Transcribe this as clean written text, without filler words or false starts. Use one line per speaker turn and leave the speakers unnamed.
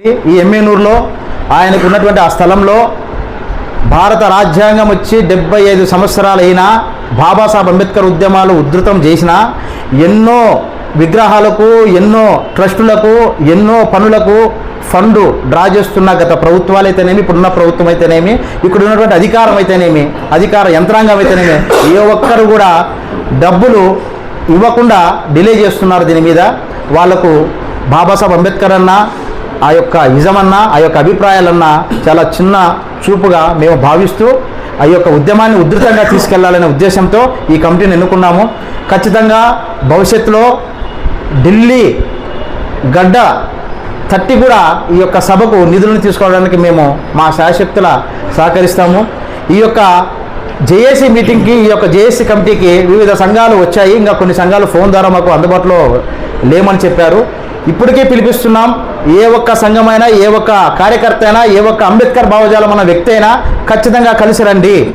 ఈ ఎమ్మెనూరులో ఆయనకు ఉన్నటువంటి ఆ స్థలంలో భారత రాజ్యాంగం వచ్చి 75 సంవత్సరాలైనా బాబాసాహెబ్ అంబేద్కర్ ఉద్యమాలు ఉధృతం చేసిన ఎన్నో విగ్రహాలకు ఎన్నో ట్రస్టులకు ఎన్నో పనులకు ఫండ్ డ్రా చేస్తున్న గత ప్రభుత్వాలు అయితేనేమి ఇప్పుడున్న ప్రభుత్వం అయితేనేమి ఇక్కడ ఉన్నటువంటి అధికారం అయితేనేమి అధికార యంత్రాంగం అయితేనేమి ఏ ఒక్కరు కూడా డబ్బులు ఇవ్వకుండా డిలే చేస్తున్నారు. దీని మీద వాళ్లకు బాబాసాహెబ్ అంబేద్కర్ అన్న ఆ యొక్క విజమన్నా ఆ యొక్క అభిప్రాయాలన్నా చాలా చిన్న చూపుగా మేము భావిస్తూ ఆ యొక్క ఉద్యమాన్ని ఉధృతంగా తీసుకెళ్లాలనే ఉద్దేశంతో ఈ కమిటీని ఎన్నుకున్నాము. ఖచ్చితంగా భవిష్యత్తులో ఢిల్లీ గడ్డ తట్టి కూడా ఈ యొక్క సభకు నిధులను తీసుకోవడానికి మేము మా శాయశక్తుల సహకరిస్తాము. ఈ యొక్క జేఏసీ మీటింగ్కి ఈ యొక్క జేఏసీ కమిటీకి వివిధ సంఘాలు వచ్చాయి. ఇంకా కొన్ని సంఘాలు ఫోన్ ద్వారా మాకు అందుబాటులో లేమని చెప్పారు. ఇప్పటికే పిలిపిస్తున్నాం. ఏ ఒక్క సంఘమైనా ఏ ఒక్క కార్యకర్త అయినా ఏ ఒక్క అంబేద్కర్ భావజాలం ఉన్న వ్యక్తి అయినా ఖచ్చితంగా కలిసి రండి.